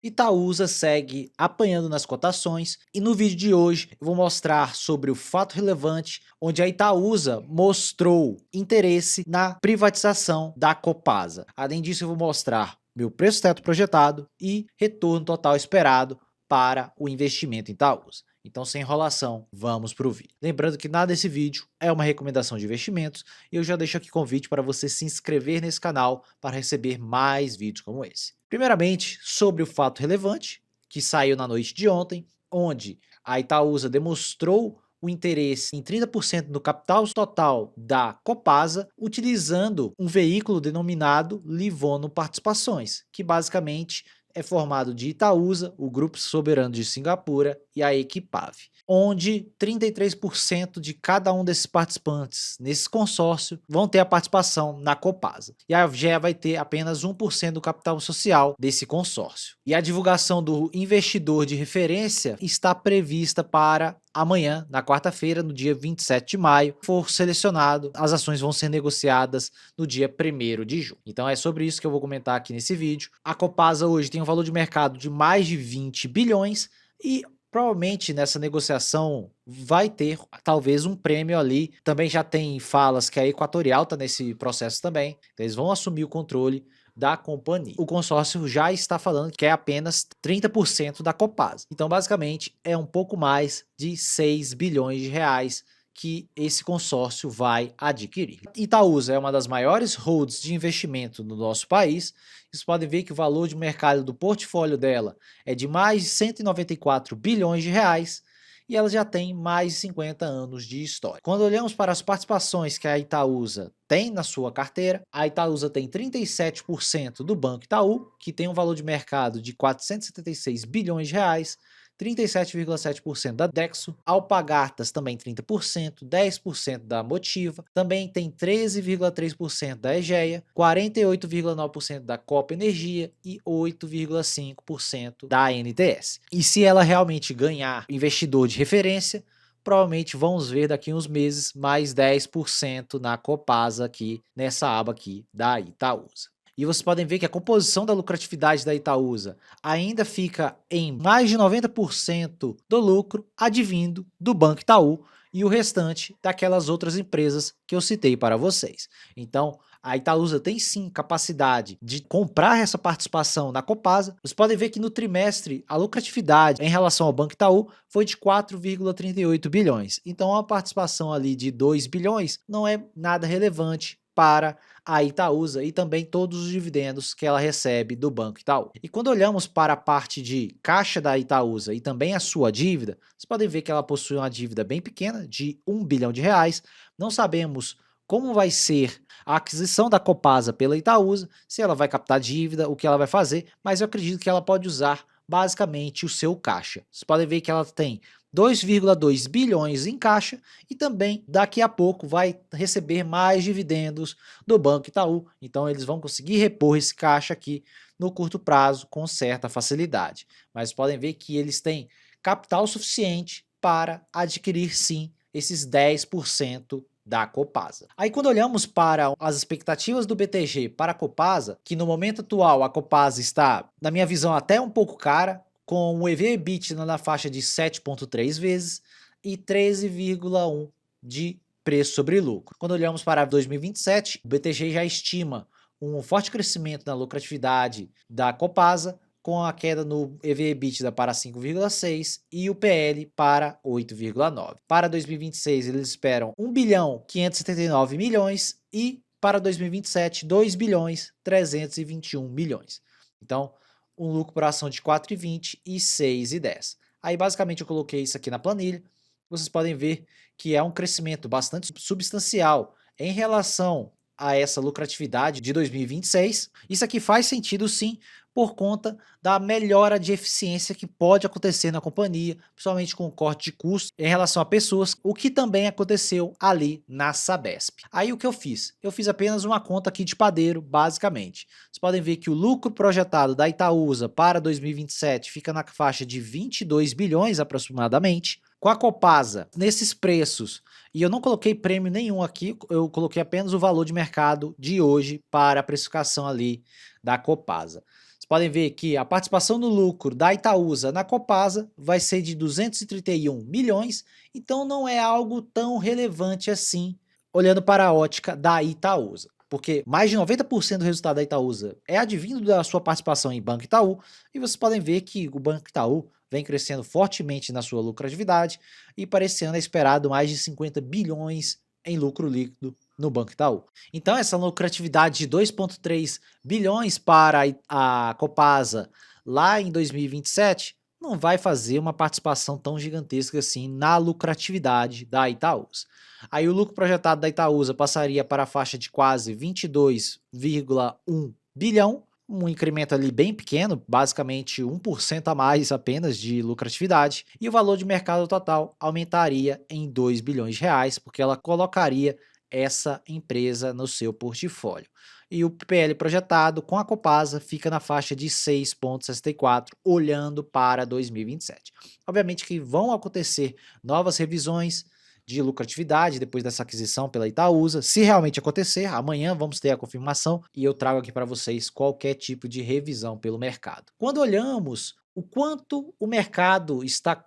Itaúsa segue apanhando nas cotações e no vídeo de hoje eu vou mostrar sobre o fato relevante onde a Itaúsa mostrou interesse na privatização da Copasa. Além disso, eu vou mostrar meu preço teto projetado e retorno total esperado para o investimento em Itaúsa. Então, sem enrolação, vamos para o vídeo. Lembrando que nada desse vídeo é uma recomendação de investimentos e eu já deixo aqui convite para você se inscrever nesse canal para receber mais vídeos como esse. Primeiramente, sobre o fato relevante, que saiu na noite de ontem, onde a Itaúsa demonstrou o interesse em 30% do capital total da Copasa, utilizando um veículo denominado Livono Participações, que basicamente é formado de Itaúsa, o Grupo Soberano de Singapura e a Equipave, onde 33% de cada um desses participantes nesse consórcio vão ter a participação na Copasa. E a AGEA vai ter apenas 1% do capital social desse consórcio. E a divulgação do investidor de referência está prevista para amanhã, na quarta-feira, no dia 27 de maio, for selecionado, as ações vão ser negociadas no dia 1º de junho. Então é sobre isso que eu vou comentar aqui nesse vídeo. A Copasa hoje tem um valor de mercado de mais de 20 bilhões e provavelmente nessa negociação vai ter talvez um prêmio ali. Também já tem falas que a Equatorial está nesse processo também. Então eles vão assumir o controle da companhia. O consórcio já está falando que é apenas 30% da Copasa. Então, basicamente, é um pouco mais de 6 bilhões de reais que esse consórcio vai adquirir. Itaúsa é uma das maiores holds de investimento no nosso país. Vocês podem ver que o valor de mercado do portfólio dela é de mais de 194 bilhões de reais e ela já tem mais de 50 anos de história. Quando olhamos para as participações que a Itaúsa tem na sua carteira, a Itaúsa tem 37% do Banco Itaú, que tem um valor de mercado de 476 bilhões de reais, 37,7% da Dexo, Alpargatas também 30%, 10% da Motiva, também tem 13,3% da Egea, 48,9% da Copa Energia e 8,5% da NTS. E se ela realmente ganhar investidor de referência, provavelmente vamos ver daqui uns meses mais 10% na Copasa aqui, nessa aba aqui da Itaúsa. E vocês podem ver que a composição da lucratividade da Itaúsa ainda fica em mais de 90% do lucro advindo do Banco Itaú e o restante daquelas outras empresas que eu citei para vocês. Então, a Itaúsa tem sim capacidade de comprar essa participação na Copasa. Vocês podem ver que no trimestre a lucratividade em relação ao Banco Itaú foi de 4,38 bilhões. Então, a participação ali de 2 bilhões não é nada relevante para a Itaúsa e também todos os dividendos que ela recebe do Banco Itaú. E quando olhamos para a parte de caixa da Itaúsa e também a sua dívida, vocês podem ver que ela possui uma dívida bem pequena, de 1 bilhão de reais. Não sabemos como vai ser a aquisição da Copasa pela Itaúsa, se ela vai captar dívida, o que ela vai fazer, mas eu acredito que ela pode usar basicamente o seu caixa. Vocês podem ver que ela tem 2,2 bilhões em caixa e também daqui a pouco vai receber mais dividendos do Banco Itaú, então eles vão conseguir repor esse caixa aqui no curto prazo com certa facilidade. Mas podem ver que eles têm capital suficiente para adquirir sim esses 10% da Copasa. Aí quando olhamos para as expectativas do BTG para a Copasa, que no momento atual a Copasa está, na minha visão, até um pouco cara, com o EV/EBITDA na faixa de 7,3 vezes e 13,1 de preço sobre lucro. Quando olhamos para 2027, o BTG já estima um forte crescimento na lucratividade da Copasa, com a queda no EV/EBITDA para 5,6 e o PL para 8,9. Para 2026 eles esperam 1 bilhão 579 milhões e para 2027 2 bilhões 321 milhões. Então, um lucro por ação de 4,20 e 6,10. Aí basicamente eu coloquei isso aqui na planilha. Vocês podem ver que é um crescimento bastante substancial em relação a essa lucratividade de 2026. Isso aqui faz sentido sim, por conta da melhora de eficiência que pode acontecer na companhia, principalmente com o corte de custos em relação a pessoas, o que também aconteceu ali na Sabesp. Aí o que eu fiz? Eu fiz apenas uma conta aqui de padeiro, basicamente. Vocês podem ver que o lucro projetado da Itaúsa para 2027 fica na faixa de 22 bilhões aproximadamente. Com a Copasa, nesses preços, e eu não coloquei prêmio nenhum aqui, eu coloquei apenas o valor de mercado de hoje para a precificação ali da Copasa. Vocês podem ver que a participação no lucro da Itaúsa na Copasa vai ser de 231 milhões, então não é algo tão relevante assim, olhando para a ótica da Itaúsa. Porque mais de 90% do resultado da Itaúsa é advindo da sua participação em Banco Itaú, e vocês podem ver que o Banco Itaú vem crescendo fortemente na sua lucratividade, e para esse ano é esperado mais de 50 bilhões em lucro líquido no Banco Itaú. Então essa lucratividade de 2,3 bilhões para a Copasa lá em 2027 não vai fazer uma participação tão gigantesca assim na lucratividade da Itaúsa. Aí o lucro projetado da Itaúsa passaria para a faixa de quase 22,1 bilhão, um incremento ali bem pequeno, basicamente 1% a mais apenas de lucratividade, e o valor de mercado total aumentaria em 2 bilhões de reais, porque ela colocaria essa empresa no seu portfólio. E o PL projetado com a Copasa fica na faixa de 6,64, olhando para 2027. Obviamente que vão acontecer novas revisões de lucratividade depois dessa aquisição pela Itaúsa. Se realmente acontecer, amanhã vamos ter a confirmação e eu trago aqui para vocês qualquer tipo de revisão pelo mercado. Quando olhamos o quanto o mercado está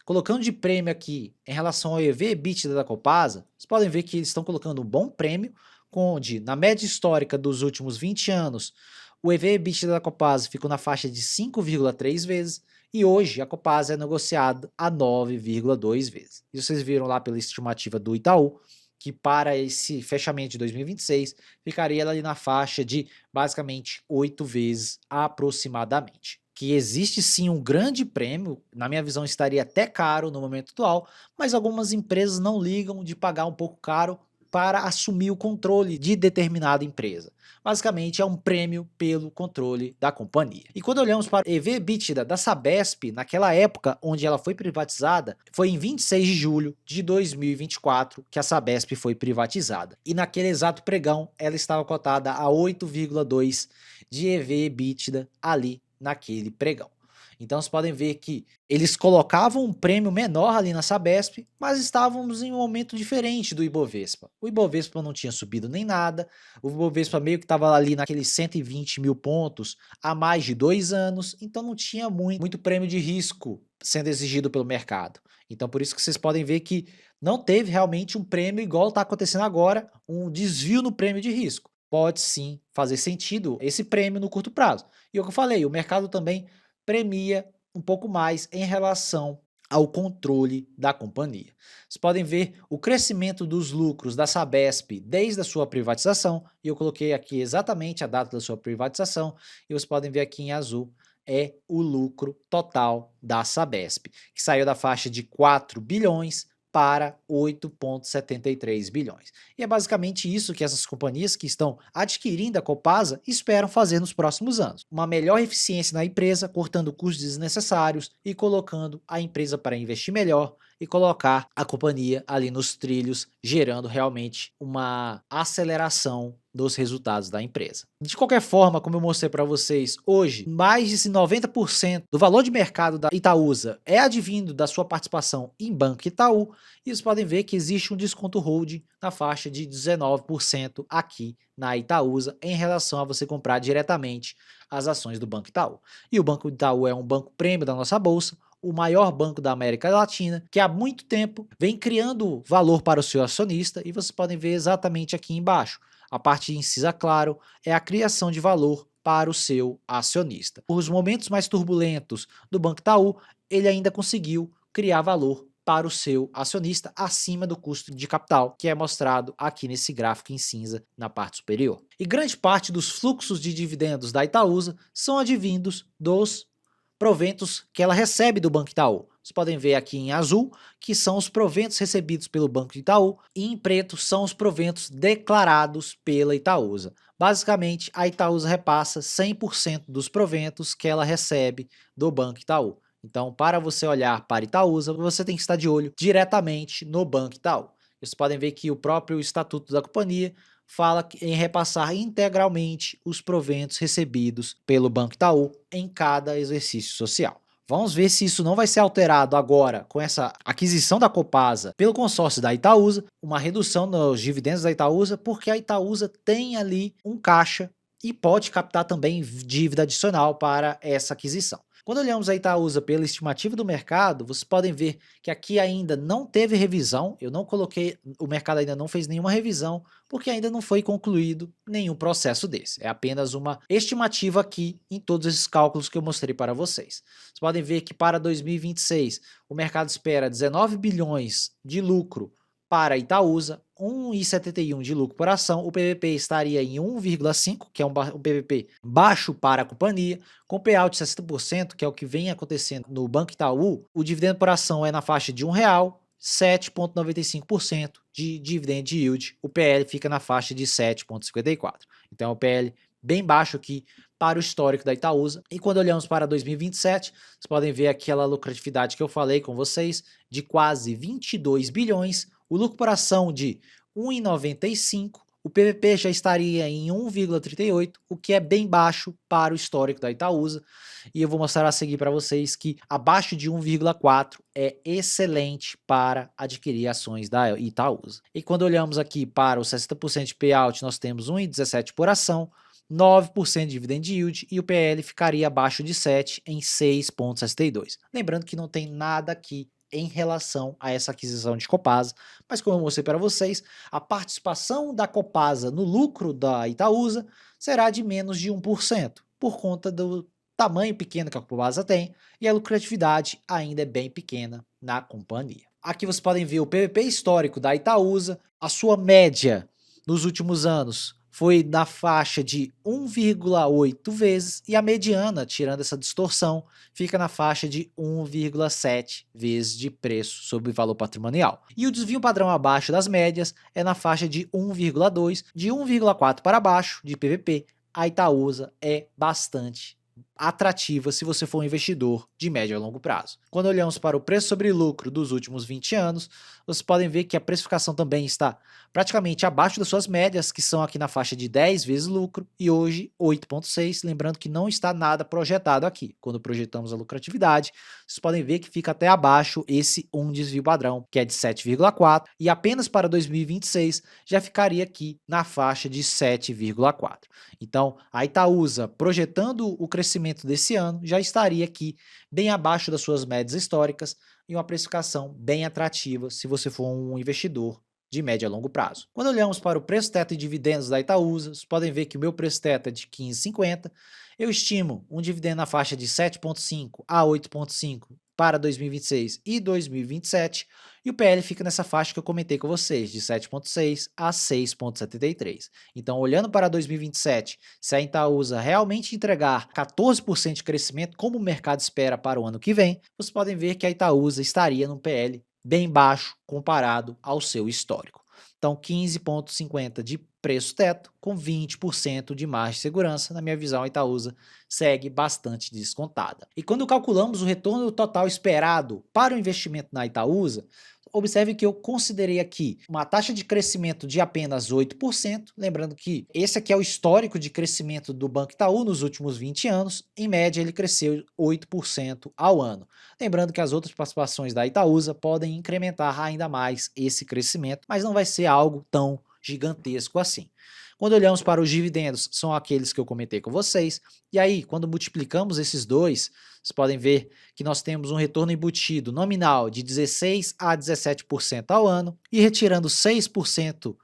colocando de prêmio aqui em relação ao EV/EBITDA da Copasa, vocês podem ver que eles estão colocando um bom prêmio, onde na média histórica dos últimos 20 anos, o EV/EBITDA da Copasa ficou na faixa de 5,3 vezes, e hoje a Copasa é negociada a 9,2 vezes. E vocês viram lá pela estimativa do Itaú, que para esse fechamento de 2026, ficaria ali na faixa de basicamente 8 vezes aproximadamente. Que existe sim um grande prêmio, na minha visão estaria até caro no momento atual, mas algumas empresas não ligam de pagar um pouco caro para assumir o controle de determinada empresa. Basicamente é um prêmio pelo controle da companhia. E quando olhamos para o EV/EBITDA da Sabesp, naquela época onde ela foi privatizada, foi em 26 de julho de 2024 que a Sabesp foi privatizada. E naquele exato pregão ela estava cotada a 8,2 de EV/EBITDA ali naquele pregão. Então vocês podem ver que eles colocavam um prêmio menor ali na Sabesp, mas estávamos em um momento diferente do Ibovespa. O Ibovespa não tinha subido nem nada, o Ibovespa meio que estava ali naqueles 120 mil pontos há mais de 2 anos, então não tinha muito prêmio de risco sendo exigido pelo mercado. Então por isso que vocês podem ver que não teve realmente um prêmio igual está acontecendo agora, um desvio no prêmio de risco. Pode sim fazer sentido esse prêmio no curto prazo. E o que eu falei, o mercado também premia um pouco mais em relação ao controle da companhia. Vocês podem ver o crescimento dos lucros da Sabesp desde a sua privatização, e eu coloquei aqui exatamente a data da sua privatização, e vocês podem ver aqui em azul, é o lucro total da Sabesp, que saiu da faixa de 4 bilhões para 8,73 bilhões. E é basicamente isso que essas companhias que estão adquirindo a Copasa esperam fazer nos próximos anos. Uma melhor eficiência na empresa, cortando custos desnecessários e colocando a empresa para investir melhor e colocar a companhia ali nos trilhos, gerando realmente uma aceleração dos resultados da empresa. De qualquer forma, como eu mostrei para vocês hoje, mais de 90% do valor de mercado da Itaúsa é advindo da sua participação em Banco Itaú, e vocês podem ver que existe um desconto holding na faixa de 19% aqui na Itaúsa em relação a você comprar diretamente as ações do Banco Itaú. E o Banco Itaú é um banco prêmio da nossa bolsa, o maior banco da América Latina, que há muito tempo vem criando valor para o seu acionista, e vocês podem ver exatamente aqui embaixo. A parte incisa claro é a criação de valor para o seu acionista. Os momentos mais turbulentos do Banco Itaú, ele ainda conseguiu criar valor para o seu acionista acima do custo de capital, que é mostrado aqui nesse gráfico em cinza na parte superior. E grande parte dos fluxos de dividendos da Itaúsa são advindos dos proventos que ela recebe do Banco Itaú. Vocês podem ver aqui em azul, que são os proventos recebidos pelo Banco Itaú, e em preto são os proventos declarados pela Itaúsa. Basicamente, a Itaúsa repassa 100% dos proventos que ela recebe do Banco Itaú. Então, para você olhar para Itaúsa, você tem que estar de olho diretamente no Banco Itaú. Vocês podem ver que o próprio estatuto da companhia fala em repassar integralmente os proventos recebidos pelo Banco Itaú em cada exercício social. Vamos ver se isso não vai ser alterado agora com essa aquisição da Copasa pelo consórcio da Itaúsa, uma redução nos dividendos da Itaúsa, porque a Itaúsa tem ali um caixa e pode captar também dívida adicional para essa aquisição. Quando olhamos a Itaúsa pela estimativa do mercado, vocês podem ver que aqui ainda não teve revisão, eu não coloquei, o mercado ainda não fez nenhuma revisão, porque ainda não foi concluído nenhum processo desse. É apenas uma estimativa aqui em todos esses cálculos que eu mostrei para vocês. Vocês podem ver que para 2026 o mercado espera 19 bilhões de lucro para a Itaúsa, 1,71 de lucro por ação, o PVP estaria em 1,5, que é um PVP baixo para a companhia, com payout de 60%, que é o que vem acontecendo no Banco Itaú, o dividendo por ação é na faixa de R$1, 7,95% de dividend yield, o PL fica na faixa de 7,54. Então é um PL bem baixo aqui para o histórico da Itaúsa. E quando olhamos para 2027, vocês podem ver aquela lucratividade que eu falei com vocês, de quase 22 bilhões, o lucro por ação de 1,95, o PVP já estaria em 1,38, o que é bem baixo para o histórico da Itaúsa, e eu vou mostrar a seguir para vocês que abaixo de 1,4 é excelente para adquirir ações da Itaúsa. E quando olhamos aqui para o 60% de payout, nós temos 1,17 por ação, 9% de dividend yield e o PL ficaria abaixo de 7 em 6,62. Lembrando que não tem nada aqui em relação a essa aquisição de Copasa, mas como eu mostrei para vocês, a participação da Copasa no lucro da Itaúsa será de menos de 1%, por conta do tamanho pequeno que a Copasa tem e a lucratividade ainda é bem pequena na companhia. Aqui vocês podem ver o PVP histórico da Itaúsa, a sua média nos últimos anos foi na faixa de 1,8 vezes e a mediana, tirando essa distorção, fica na faixa de 1,7 vezes de preço sobre valor patrimonial. E o desvio padrão abaixo das médias é na faixa de 1,2, de 1,4 para baixo de PVP. A Itaúsa é bastante atrativa se você for um investidor de médio a longo prazo. Quando olhamos para o preço sobre lucro dos últimos 20 anos, vocês podem ver que a precificação também está praticamente abaixo das suas médias, que são aqui na faixa de 10 vezes lucro, e hoje 8,6, lembrando que não está nada projetado aqui. Quando projetamos a lucratividade, vocês podem ver que fica até abaixo esse desvio padrão, que é de 7,4, e apenas para 2026 já ficaria aqui na faixa de 7,4. Então, a Itaúsa, projetando o crescimento desse ano, já estaria aqui bem abaixo das suas médias históricas e uma precificação bem atrativa se você for um investidor de médio a longo prazo. Quando olhamos para o preço teto e dividendos da Itaúsa, vocês podem ver que o meu preço teto é de 15,50. Eu estimo um dividendo na faixa de 7,5 a 8,5 para 2026 e 2027, e o PL fica nessa faixa que eu comentei com vocês, de 7,6 a 6,73. Então, olhando para 2027, se a Itaúsa realmente entregar 14% de crescimento, como o mercado espera para o ano que vem, vocês podem ver que a Itaúsa estaria num PL bem baixo comparado ao seu histórico. Então, 15,50 de preço teto com 20% de margem de segurança, na minha visão, a Itaúsa segue bastante descontada. E quando calculamos o retorno total esperado para o investimento na Itaúsa, observe que eu considerei aqui uma taxa de crescimento de apenas 8%, lembrando que esse aqui é o histórico de crescimento do Banco Itaú nos últimos 20 anos, em média ele cresceu 8% ao ano. Lembrando que as outras participações da Itaúsa podem incrementar ainda mais esse crescimento, mas não vai ser algo tão gigantesco assim. Quando olhamos para os dividendos, são aqueles que eu comentei com vocês, e aí quando multiplicamos esses dois, vocês podem ver que nós temos um retorno embutido nominal de 16 a 17% ao ano, e retirando 6%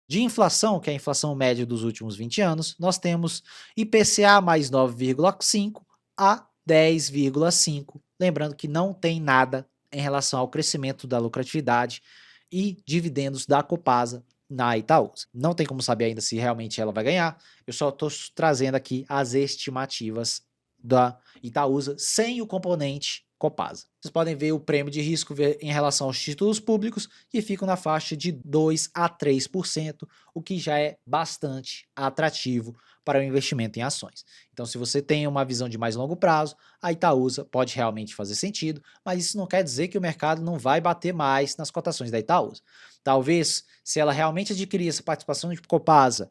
de inflação, que é a inflação média dos últimos 20 anos, nós temos IPCA mais 9,5 a 10,5, lembrando que não tem nada em relação ao crescimento da lucratividade e dividendos da Copasa na Itaúsa. Não tem como saber ainda se realmente ela vai ganhar, eu só estou trazendo aqui as estimativas da Itaúsa sem o componente Copasa. Vocês podem ver o prêmio de risco em relação aos títulos públicos, que ficam na faixa de 2 a 3%, o que já é bastante atrativo para o investimento em ações. Então, se você tem uma visão de mais longo prazo, a Itaúsa pode realmente fazer sentido, mas isso não quer dizer que o mercado não vai bater mais nas cotações da Itaúsa. Talvez, se ela realmente adquirir essa participação de Copasa,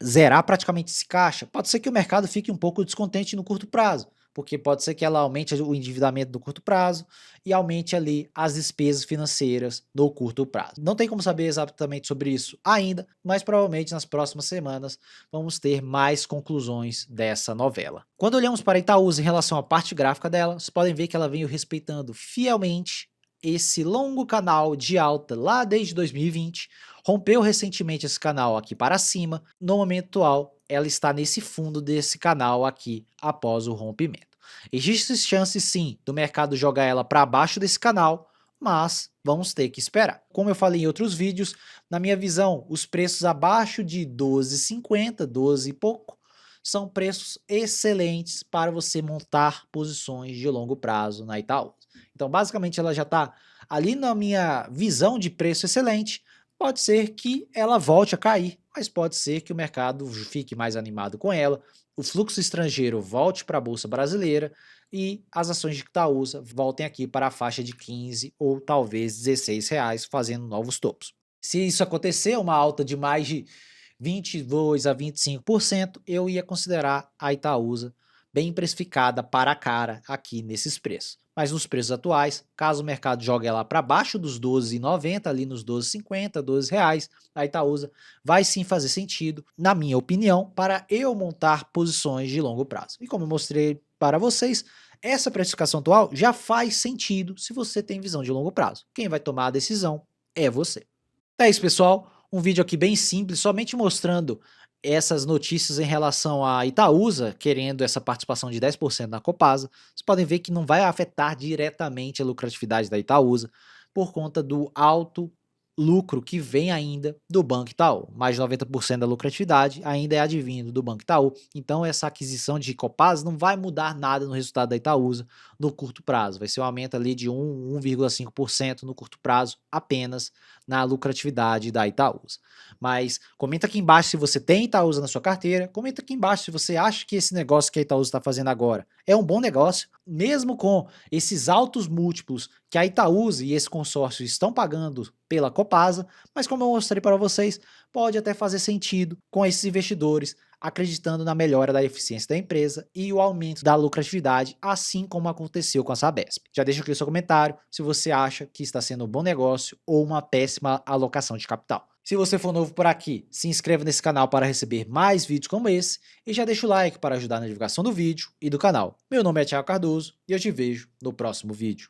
zerar praticamente esse caixa, pode ser que o mercado fique um pouco descontente no curto prazo, porque pode ser que ela aumente o endividamento no curto prazo e aumente ali as despesas financeiras no curto prazo. Não tem como saber exatamente sobre isso ainda, mas provavelmente nas próximas semanas vamos ter mais conclusões dessa novela. Quando olhamos para a Itaúsa em relação à parte gráfica dela, vocês podem ver que ela veio respeitando fielmente esse longo canal de alta lá desde 2020, rompeu recentemente esse canal aqui para cima, no momento atual ela está nesse fundo desse canal aqui após o rompimento. Existe chance sim do mercado jogar ela para baixo desse canal, mas vamos ter que esperar. Como eu falei em outros vídeos, na minha visão, os preços abaixo de 12,50, 12 e pouco, são preços excelentes para você montar posições de longo prazo na Itaú. Então, basicamente, ela já está ali na minha visão de preço excelente. Pode ser que ela volte a cair, mas pode ser que o mercado fique mais animado com ela, o fluxo estrangeiro volte para a Bolsa Brasileira e as ações de Itaúsa voltem aqui para a faixa de 15 ou talvez 16 reais, fazendo novos topos. Se isso acontecer, uma alta de mais de 22 a 25%, eu ia considerar a Itaúsa bem precificada para a cara aqui nesses preços. Mas nos preços atuais, caso o mercado jogue ela para baixo dos 12,90, ali nos 12,50, 12 reais, a Itaúsa vai sim fazer sentido, na minha opinião, para eu montar posições de longo prazo. E como eu mostrei para vocês, essa precificação atual já faz sentido se você tem visão de longo prazo. Quem vai tomar a decisão é você. É isso, pessoal. Um vídeo aqui bem simples, somente mostrando essas notícias em relação à Itaúsa, querendo essa participação de 10% na Copasa. Vocês podem ver que não vai afetar diretamente a lucratividade da Itaúsa, por conta do alto lucro que vem ainda do Banco Itaú. Mais de 90% da lucratividade ainda é advindo do Banco Itaú. Então essa aquisição de Copasa não vai mudar nada no resultado da Itaúsa no curto prazo. Vai ser um aumento ali de 1,5% no curto prazo apenas na lucratividade da Itaúsa. Mas comenta aqui embaixo se você tem Itaúsa na sua carteira, comenta aqui embaixo se você acha que esse negócio que a Itaúsa está fazendo agora é um bom negócio, mesmo com esses altos múltiplos que a Itaúsa e esse consórcio estão pagando pela Copasa, mas como eu mostrei para vocês, pode até fazer sentido com esses investidores acreditando na melhora da eficiência da empresa e o aumento da lucratividade, assim como aconteceu com a Sabesp. Já deixa aqui o seu comentário se você acha que está sendo um bom negócio ou uma péssima alocação de capital. Se você for novo por aqui, se inscreva nesse canal para receber mais vídeos como esse e já deixa o like para ajudar na divulgação do vídeo e do canal. Meu nome é Thiago Cardoso e eu te vejo no próximo vídeo.